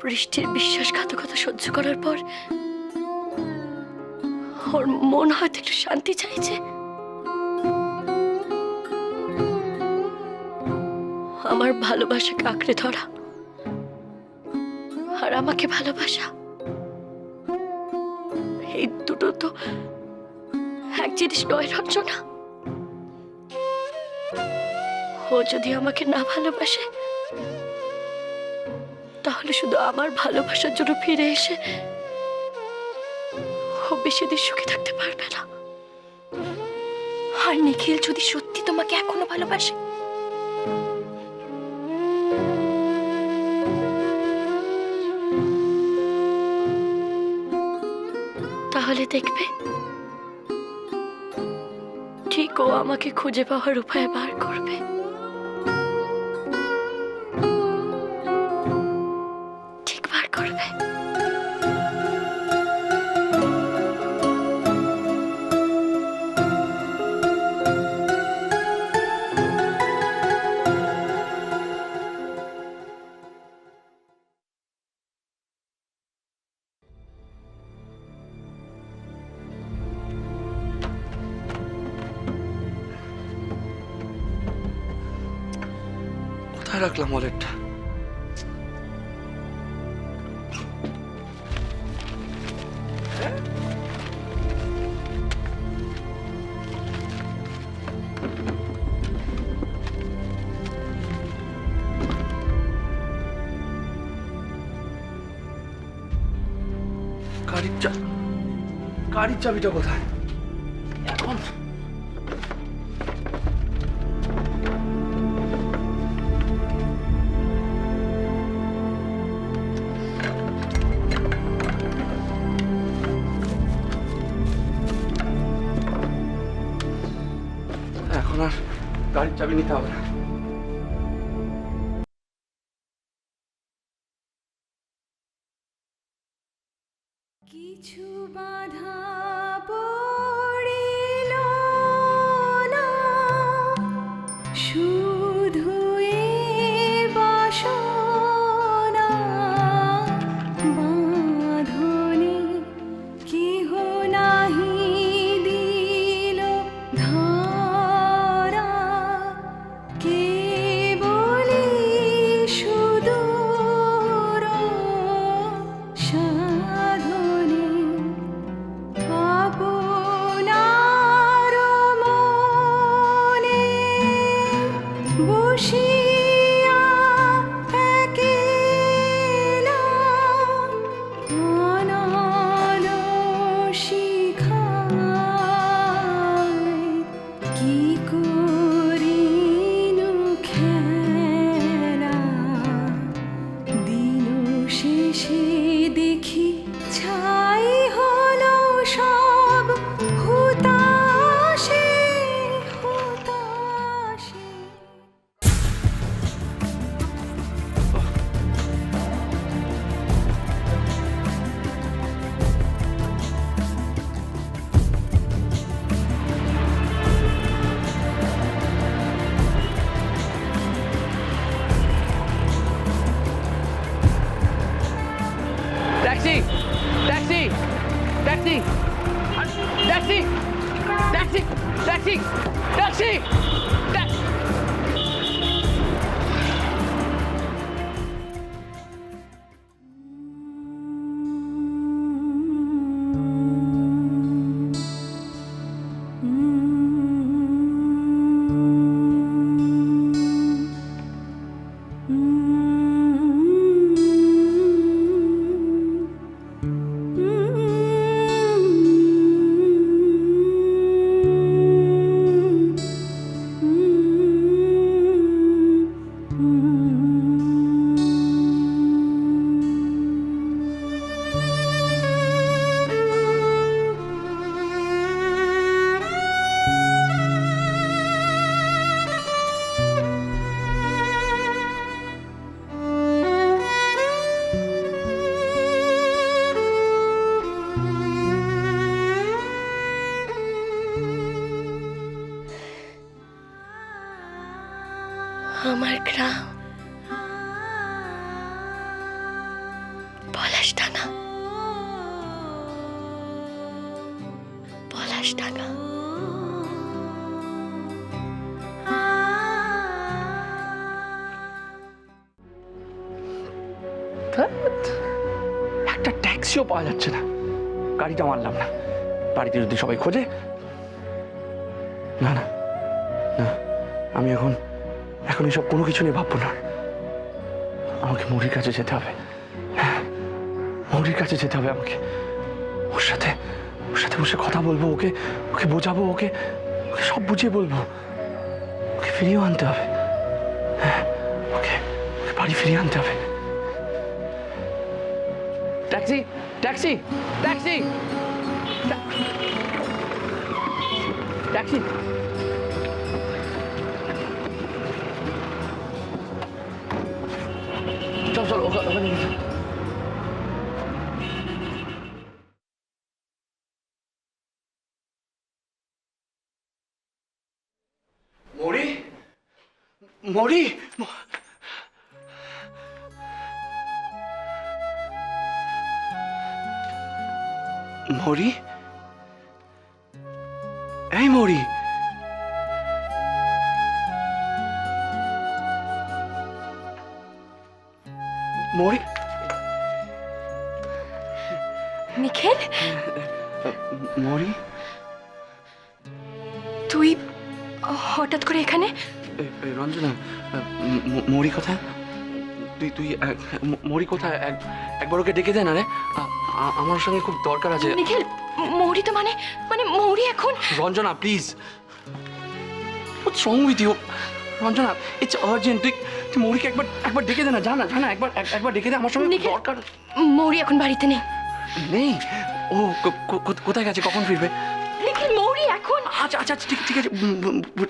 বৃষ্টির বিশ্বাসঘাতকতা সহ্য করার পর ওর মন হয়তো একটু শান্তি চাইছে। আমার ভালোবাসাকে আঁকড়ে ধরা আর আমাকে ভালোবাসা, এই দুটো তো এক জিনিস নয় রঞ্জনা। ও যদি আমাকে না ভালোবাসে তাহলে শুধু আমার ভালোবাসার জন্য ফিরে এসে ও বেশি দিন সুখে থাকতে পারবে না। আর নিখিল যদি সত্যি তোমাকে এখনো ভালোবাসে, তাহলে দেখবে ঠিক ও আমাকে খুঁজে পাওয়ার উপায় বার করবে। ঠিক বার করবে। কোথায় রাখলাম ওয়ালেটটা? গাড়ির চাবিটা কোথায় এখন? এখন আর গাড়ির চাবি নিতে হবে না। কিছু বাধা পড়িল না, শুধু এ বাসনা বাঁধনে কেহ নাহি দিল ধরা, কেবলি সুদূর সাধনে আপনার মনে বসিয়া একেলা অনল শিখায় কি করিনু খেলা, দিন শেষে দেখি ছাই হলো সব হুতাশে হুতাশে। Taxi taxi taxi taxi taxi taxi taxi. আমার গ্রাম, পলাশডাঙ্গা, পলাশডাঙ্গা। একটা ট্যাক্সিও পাওয়া যাচ্ছে না, গাড়িটা মারলাম না। বাড়িতে যদি সবাই খোঁজে, না না না, আমি এখন এসব কোনো কিছু নিয়ে ভাববো না। আমাকে মৌরির কাছে যেতে হবে। হ্যাঁ, মৌরির কাছে যেতে হবে আমাকে। ওর সাথে বসে কথা বলবো, ওকে বোঝাবো, ওকে সব বুঝিয়ে বলবো। ওকে ফিরিয়েও আনতে হবে। হ্যাঁ, ওকে বাড়ি ফিরিয়ে আনতে হবে। Taxi, taxi, taxi, taxi. চল ওখানে নিয়ে চল। মৌরি, মৌরি, মৌরি, এই মৌরি। মৌরি, নিখিল, মৌরি, তুই হঠাৎ করে এখানে? রঞ্জনা, মৌরি কোথায়? তুই মৌরি কোথায়? একবার ওকে ডেকে দে না রে, আমার সঙ্গে খুব দরকার আছে। নিখিল, মৌরি তো মানে মৌরি এখন? Ranjana please, what's wrong with you? Ranjana, it's urgent. তুই মৌরিকে একবার ডেকে দে না, জানা একবার ডেকে দে, আমার সঙ্গে নিখিল, দরকার। মৌরি এখন বাড়িতে নেই। নেই? ও কোথায় গেছে? কখন ফিরবে? নিখিল, মৌরি এখন? আচ্ছা ঠিক আছে,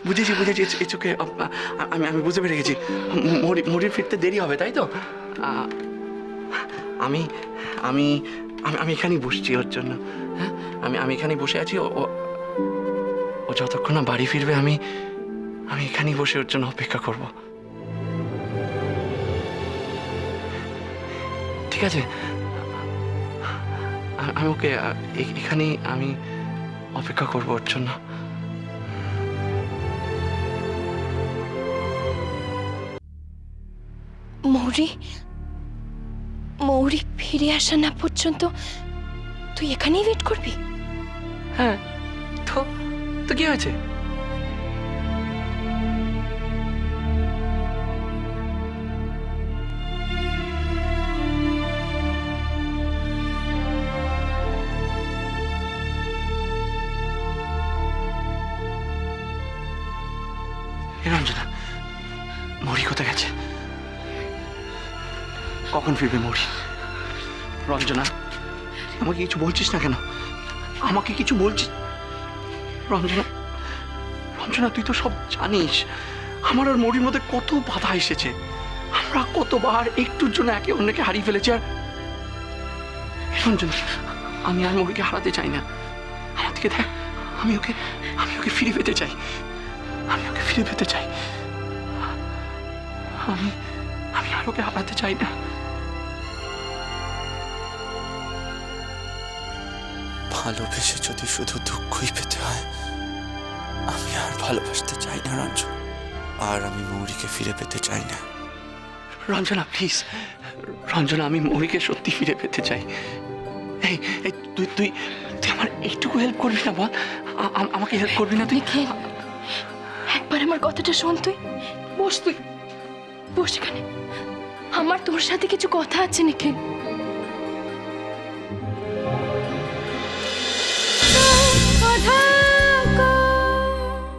বুঝেছি ইটস ওকে। আমি বুঝতে পেরে গেছি। মৌরির ফিরতে দেরি হবে, তাই তো? আমি আমি আমি এখানেই বসছি ওর জন্য। হ্যাঁ, আমি এখানেই বসে আছি। ও যতক্ষণ না বাড়ি ফিরবে আমি এখানেই বসে ওর জন্য অপেক্ষা করব। ঠিক আছে? আমি ওকে এখানেই আমি অপেক্ষা করবো ওর জন্য। মৌরি ফিরে আসা না পর্যন্ত তুই এখানেই ওয়েট করবি? হ্যাঁ, তো কি হয়েছে? রঞ্জনা, মৌরি কোথায় গেছে? কখন ফিরবে মৌরি? রঞ্জনা, আমাকে কিছু বলছিস না কেন? আমাকে কিছু বলছিস? রঞ্জনা, তুই তো সব জানিস। আমার আর মৌরির মধ্যে কত বাধা এসেছে। আমরা কতবার একটুর জন্য একে অন্যকে হারিয়ে ফেলেছি। আর রঞ্জনা, আমি আর মৌরিকে হারাতে চাই না। আমার দিকে দেখ, আমি ওকে ফিরে পেতে চাই। আমি ওকে ফিরে পেতে চাই। আমি আর ওকে হারাতে চাই না। ভালোবেসে যদি শুধু দুঃখই পেতে হয়, আমি আর ভালোবাসতে চাই না রঞ্জন। আর আমি মৌরিকে ফিরে পেতে চাই না। রঞ্জনা প্লিজ, রঞ্জনা, আমি মৌরিকে সত্যি ফিরে পেতে চাই। এই তুই আমার একটুকু হেল্প করবি না? বল, আমাকে হেল্প করবি না তুই? নিখিল, একবার আমার কথাটা শোন। তুই বস এখানে। আমার তোর সাথে কিছু কথা আছে নিখিল।